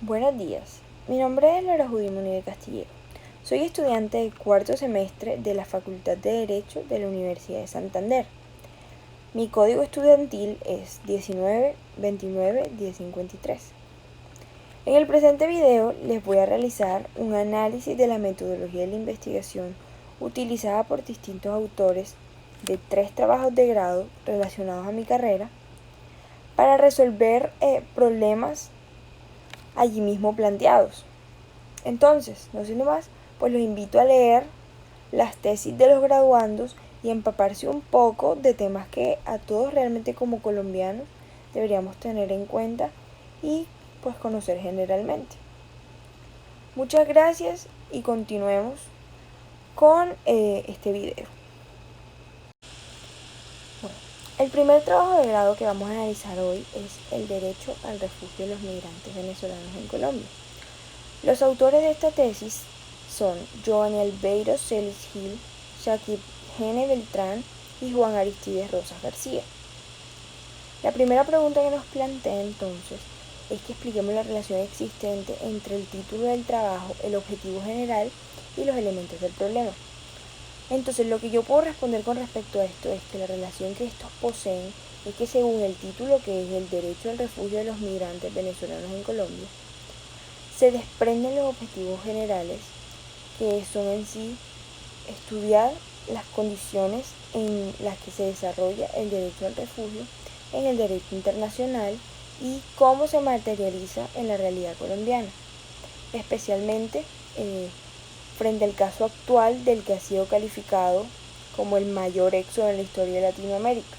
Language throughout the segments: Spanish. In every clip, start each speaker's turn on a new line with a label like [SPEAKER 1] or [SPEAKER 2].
[SPEAKER 1] Buenos días, mi nombre es Laura Judy Muniz Castillejo. Soy estudiante del cuarto semestre de la Facultad de Derecho de la Universidad de Santander. Mi código estudiantil es 1929-1053. En el presente video les voy a realizar un análisis de la metodología de la investigación utilizada por distintos autores de 3 trabajos de grado relacionados a mi carrera para resolver problemas allí mismo planteados. Entonces, no siendo más, pues los invito a leer las tesis de los graduandos y empaparse un poco de temas que a todos realmente como colombianos deberíamos tener en cuenta y pues conocer generalmente. Muchas gracias y continuemos con este video. Bueno, el primer trabajo de grado que vamos a analizar hoy es el derecho al refugio de los migrantes venezolanos en Colombia. Los autores de esta tesis son Giovanni Albeiro Celis Gil, Shakib Gene Beltrán y Juan Aristides Rosas García. La primera pregunta que nos plantea entonces es que expliquemos la relación existente entre el título del trabajo, el objetivo general y los elementos del problema. Entonces, lo que yo puedo responder con respecto a esto es que la relación que estos poseen es que según el título, que es el derecho al refugio de los migrantes venezolanos en Colombia, se desprenden los objetivos generales, que son en sí estudiar las condiciones en las que se desarrolla el derecho al refugio en el derecho internacional y cómo se materializa en la realidad colombiana, especialmente frente al caso actual del que ha sido calificado como el mayor éxodo en la historia de Latinoamérica.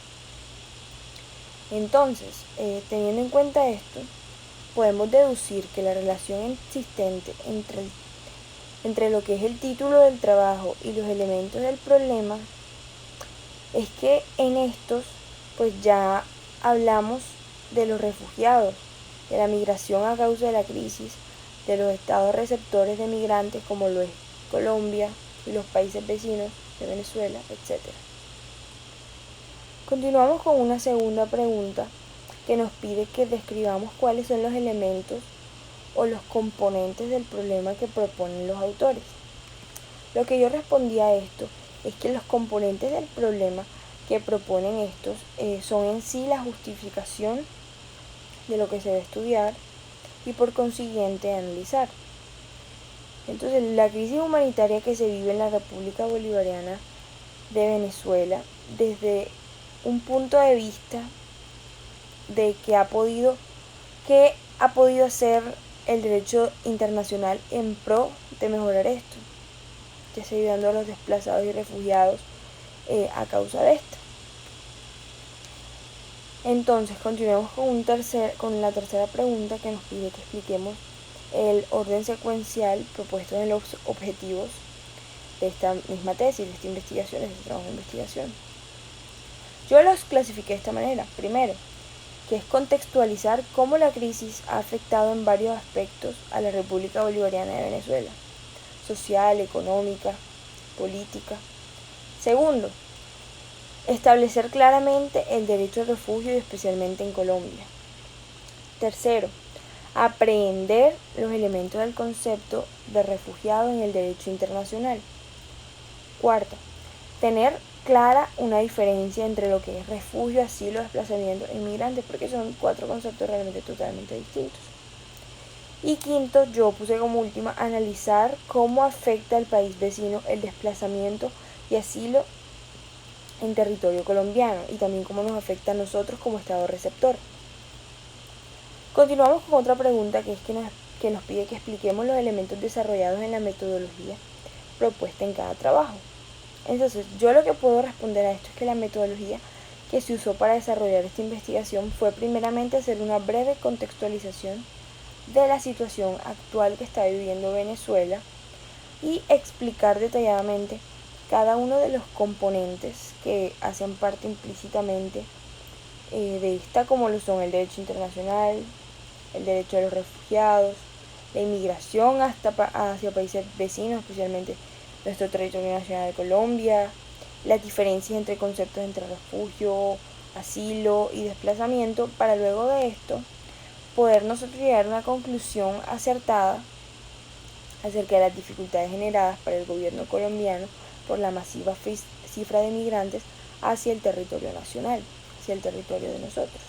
[SPEAKER 1] Entonces, teniendo en cuenta esto, podemos deducir que la relación existente entre lo que es el título del trabajo y los elementos del problema es que en estos pues ya hablamos de los refugiados, de la migración a causa de la crisis, de los estados receptores de migrantes como lo es Colombia y los países vecinos de Venezuela, etc. Continuamos con una segunda pregunta que nos pide que describamos cuáles son los elementos o los componentes del problema que proponen los autores. Lo que yo respondí a esto es que los componentes del problema que proponen estos son en sí la justificación de lo que se va a estudiar y por consiguiente analizar. Entonces, la crisis humanitaria que se vive en la República Bolivariana de Venezuela, desde un punto de vista de qué ha podido hacer el derecho internacional en pro de mejorar esto, ya sea ayudando a los desplazados y refugiados a causa de esto. Entonces, continuemos con la tercera pregunta que nos pide que expliquemos el orden secuencial propuesto en los objetivos de esta misma tesis, de esta investigación, de este trabajo de investigación. Yo los clasifiqué de esta manera. Primero, que es contextualizar cómo la crisis ha afectado en varios aspectos a la República Bolivariana de Venezuela: social, económica, política. Segundo, establecer claramente el derecho al refugio y especialmente en Colombia. Tercero, aprehender los elementos del concepto de refugiado en el derecho internacional. Cuarto, tener clara una diferencia entre lo que es refugio, asilo, desplazamiento e inmigrante, porque son 4 conceptos realmente totalmente distintos. Y quinto, yo puse como última analizar cómo afecta al país vecino el desplazamiento y asilo en territorio colombiano y también cómo nos afecta a nosotros como estado receptor. Continuamos con otra pregunta que nos pide que expliquemos los elementos desarrollados en la metodología propuesta en cada trabajo. Entonces, yo lo que puedo responder a esto es que la metodología que se usó para desarrollar esta investigación fue primeramente hacer una breve contextualización de la situación actual que está viviendo Venezuela y explicar detalladamente cada uno de los componentes que hacen parte implícitamente de esta, como lo son el derecho internacional, el derecho a los refugiados, la inmigración hacia países vecinos, especialmente nuestro territorio nacional de Colombia, las diferencias entre conceptos entre refugio, asilo y desplazamiento, para luego de esto poder nosotros llegar a una conclusión acertada acerca de las dificultades generadas para el gobierno colombiano por la masiva cifra de migrantes hacia el territorio nacional, hacia el territorio de nosotros.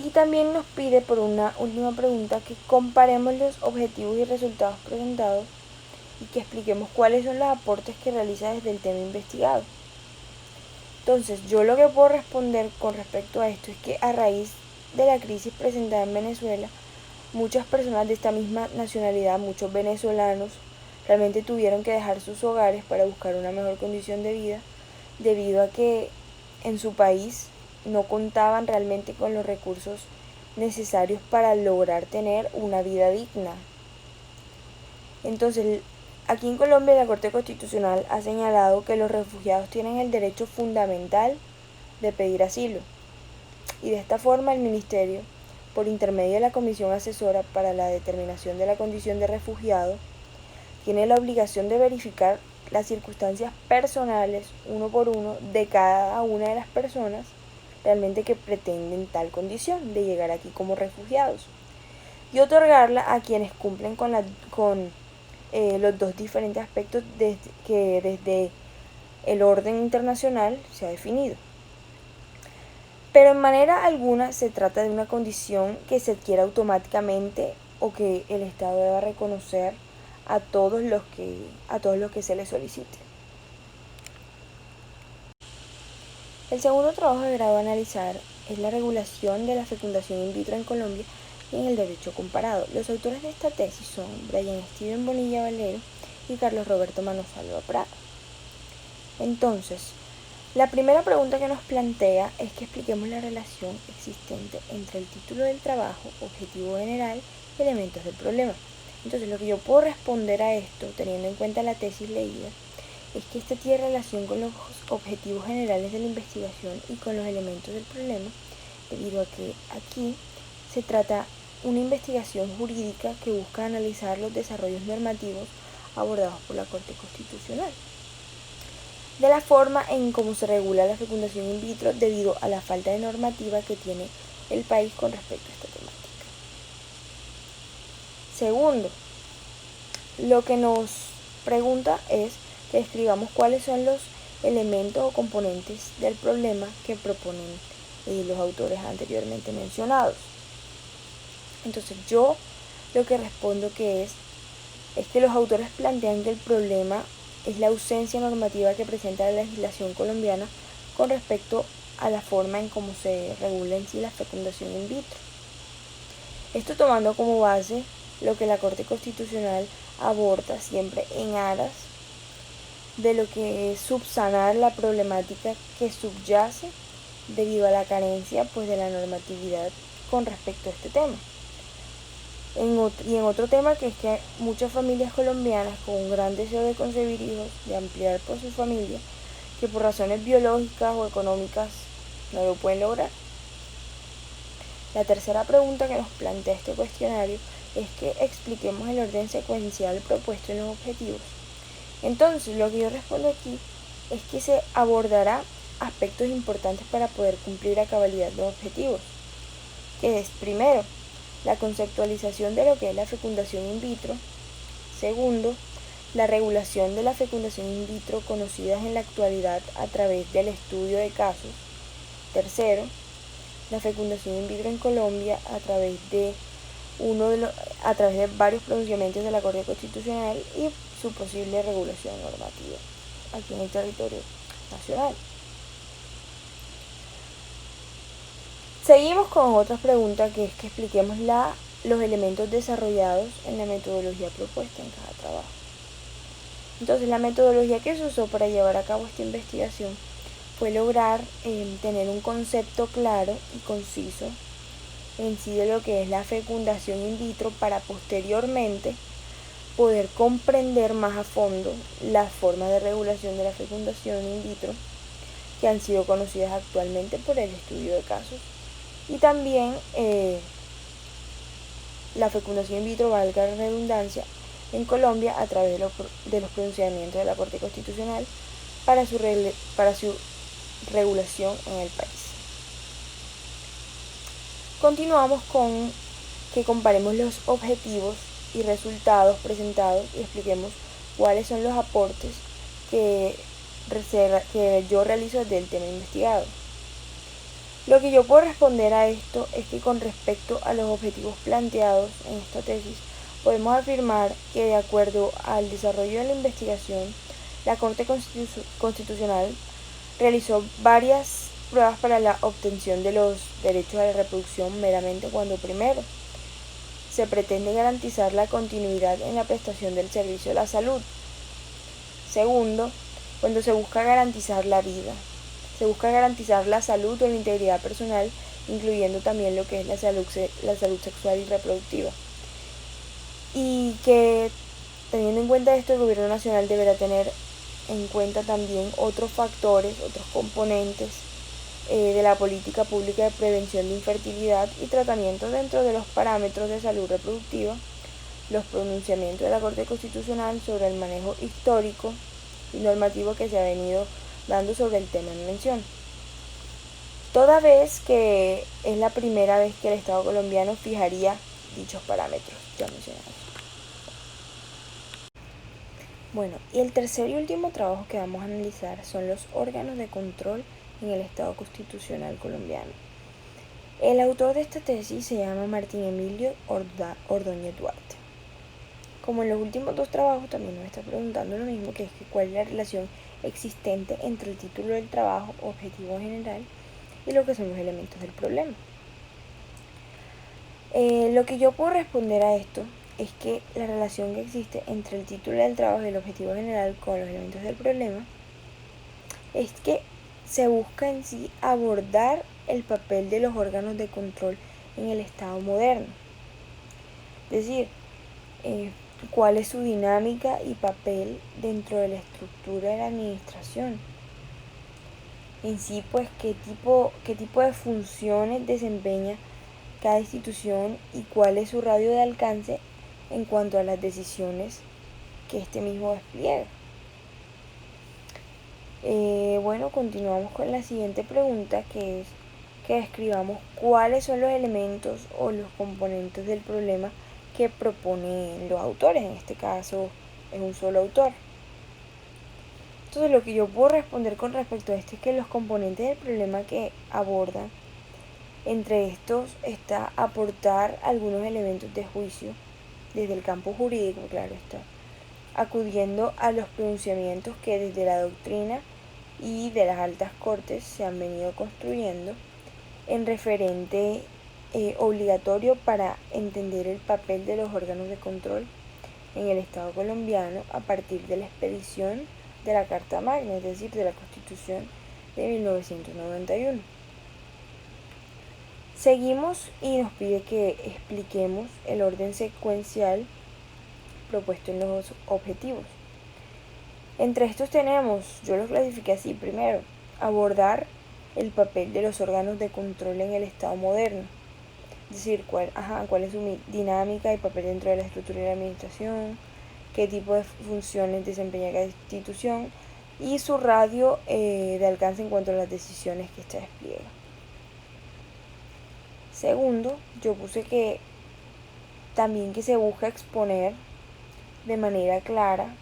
[SPEAKER 1] Y también nos pide, por una última pregunta, que comparemos los objetivos y resultados presentados y que expliquemos cuáles son los aportes que realiza desde el tema investigado. Entonces, yo lo que puedo responder con respecto a esto es que a raíz de la crisis presentada en Venezuela, muchas personas de esta misma nacionalidad, muchos venezolanos, realmente tuvieron que dejar sus hogares para buscar una mejor condición de vida, debido a que en su país no contaban realmente con los recursos necesarios para lograr tener una vida digna. Entonces, aquí en Colombia la Corte Constitucional ha señalado que los refugiados tienen el derecho fundamental de pedir asilo. Y de esta forma el Ministerio, por intermedio de la Comisión Asesora para la Determinación de la Condición de Refugiado, tiene la obligación de verificar las circunstancias personales, uno por uno, de cada una de las personas realmente que pretenden tal condición de llegar aquí como refugiados, y otorgarla a quienes cumplen con los dos diferentes aspectos que desde el orden internacional se ha definido. Pero en manera alguna se trata de una condición que se adquiere automáticamente o que el Estado deba reconocer a todos los que se les solicite. El segundo trabajo de grado a analizar es la regulación de la fecundación in vitro en Colombia y en el derecho comparado. Los autores de esta tesis son Brian Steven Bonilla Valero y Carlos Roberto Manosalva Prado. Entonces, la primera pregunta que nos plantea es que expliquemos la relación existente entre el título del trabajo, objetivo general y elementos del problema. Entonces, lo que yo puedo responder a esto, teniendo en cuenta la tesis leída, es que este tiene relación con los objetivos generales de la investigación y con los elementos del problema, debido a que aquí se trata una investigación jurídica que busca analizar los desarrollos normativos abordados por la Corte Constitucional, de la forma en cómo se regula la fecundación in vitro debido a la falta de normativa que tiene el país con respecto a esta temática. Segundo, lo que nos pregunta es que describamos cuáles son los elementos o componentes del problema que proponen los autores anteriormente mencionados. Entonces yo lo que respondo es que los autores plantean que el problema es la ausencia normativa que presenta la legislación colombiana con respecto a la forma en cómo se regula en sí la fecundación in vitro. Esto tomando como base lo que la Corte Constitucional aborda siempre en aras de lo que es subsanar la problemática que subyace debido a la carencia de la normatividad con respecto a este tema. Y en otro tema, que es que muchas familias colombianas con un gran deseo de concebir hijos, de ampliar por su familia, que por razones biológicas o económicas no lo pueden lograr. La tercera pregunta que nos plantea este cuestionario es que expliquemos el orden secuencial propuesto en los objetivos. Entonces, lo que yo respondo aquí es que se abordará aspectos importantes para poder cumplir a cabalidad los objetivos, que es, primero, la conceptualización de lo que es la fecundación in vitro. Segundo, la regulación de la fecundación in vitro conocidas en la actualidad a través del estudio de casos. Tercero, la fecundación in vitro en Colombia a través de varios pronunciamientos de la Corte Constitucional y su posible regulación normativa aquí en el territorio nacional. Seguimos con otra pregunta, que es que expliquemos los elementos desarrollados en la metodología propuesta en cada trabajo. Entonces, la metodología que se usó para llevar a cabo esta investigación fue lograr tener un concepto claro y conciso en sí de lo que es la fecundación in vitro, para posteriormente poder comprender más a fondo las formas de regulación de la fecundación in vitro que han sido conocidas actualmente por el estudio de casos, y también la fecundación in vitro, valga la redundancia, en Colombia a través de los pronunciamientos de la Corte Constitucional para su regulación en el país. Continuamos con que comparemos los objetivos y resultados presentados y expliquemos cuáles son los aportes que yo realizo del tema investigado. Lo que yo puedo responder a esto es que con respecto a los objetivos planteados en esta tesis, podemos afirmar que de acuerdo al desarrollo de la investigación, la Corte Constitucional realizó varias pruebas para la obtención de los derechos a la reproducción meramente cuando primero se pretende garantizar la continuidad en la prestación del servicio a la salud. Segundo, cuando se busca garantizar la vida. Se busca garantizar la salud o la integridad personal, incluyendo también lo que es la salud sexual y reproductiva. Y que, teniendo en cuenta esto, el gobierno nacional deberá tener en cuenta también otros factores, otros componentes de la política pública de prevención de infertilidad y tratamiento dentro de los parámetros de salud reproductiva, los pronunciamientos de la Corte Constitucional sobre el manejo histórico y normativo que se ha venido dando sobre el tema en mención. Toda vez que es la primera vez que el Estado colombiano fijaría dichos parámetros ya mencionados. Bueno, y el tercer y último trabajo que vamos a analizar son los órganos de control en el Estado constitucional colombiano. El autor de esta tesis se llama Martín Emilio Ordóñez Duarte. Como en los últimos dos trabajos, también nos está preguntando lo mismo, que es que cuál es la relación existente entre el título del trabajo, objetivo general, y lo que son los elementos del problema. Lo que yo puedo responder a esto es que la relación que existe entre el título del trabajo y el objetivo general con los elementos del problema es que se busca en sí abordar el papel de los órganos de control en el Estado moderno. Es decir, cuál es su dinámica y papel dentro de la estructura de la administración. En sí, pues, qué tipo de funciones desempeña cada institución y cuál es su radio de alcance en cuanto a las decisiones que este mismo despliega. Bueno, continuamos con la siguiente pregunta, que es que describamos cuáles son los elementos o los componentes del problema que proponen los autores. En este caso es un solo autor. Entonces, lo que yo puedo responder con respecto a esto es que los componentes del problema que abordan, entre estos está aportar algunos elementos de juicio desde el campo jurídico, claro está, acudiendo a los pronunciamientos que desde la doctrina y de las altas cortes se han venido construyendo en referente obligatorio para entender el papel de los órganos de control en el Estado colombiano a partir de la expedición de la Carta Magna, es decir, de la Constitución de 1991. Seguimos y nos pide que expliquemos el orden secuencial propuesto en los objetivos. Entre estos tenemos, yo los clasifiqué así: primero, abordar el papel de los órganos de control en el Estado moderno, es decir, cuál es su dinámica y papel dentro de la estructura de la administración, qué tipo de funciones desempeña cada institución y su radio de alcance en cuanto a las decisiones que ésta despliega. Segundo, yo puse que también que se busca exponer de manera clara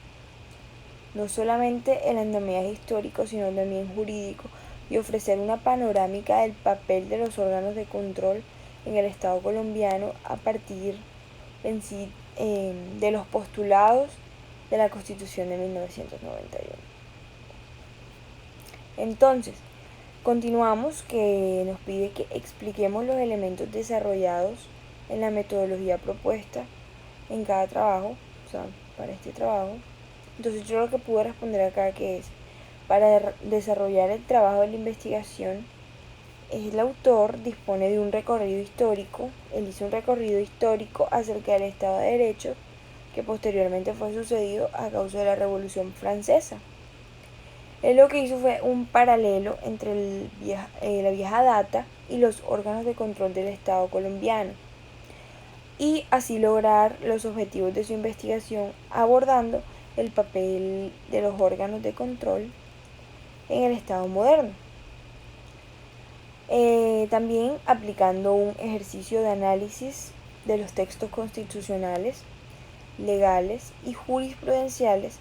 [SPEAKER 1] no solamente el andamiaje histórico, sino también jurídico, y ofrecer una panorámica del papel de los órganos de control en el Estado colombiano a partir en sí de los postulados de la Constitución de 1991. Entonces, continuamos, que nos pide que expliquemos los elementos desarrollados en la metodología propuesta en cada trabajo, o sea, para este trabajo. Entonces yo lo que pude responder acá, que es, para desarrollar el trabajo de la investigación, el autor dispone de un recorrido histórico. Él hizo un recorrido histórico acerca del Estado de Derecho, que posteriormente fue sucedido a causa de la Revolución Francesa. Él lo que hizo fue un paralelo entre la vieja data y los órganos de control del Estado colombiano, y así lograr los objetivos de su investigación abordando el papel de los órganos de control en el Estado moderno. También aplicando un ejercicio de análisis de los textos constitucionales, legales y jurisprudenciales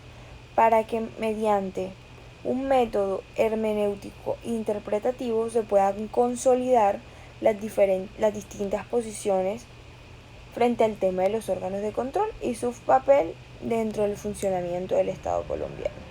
[SPEAKER 1] para que mediante un método hermenéutico interpretativo se puedan consolidar las distintas posiciones frente al tema de los órganos de control y su papel dentro del funcionamiento del Estado colombiano.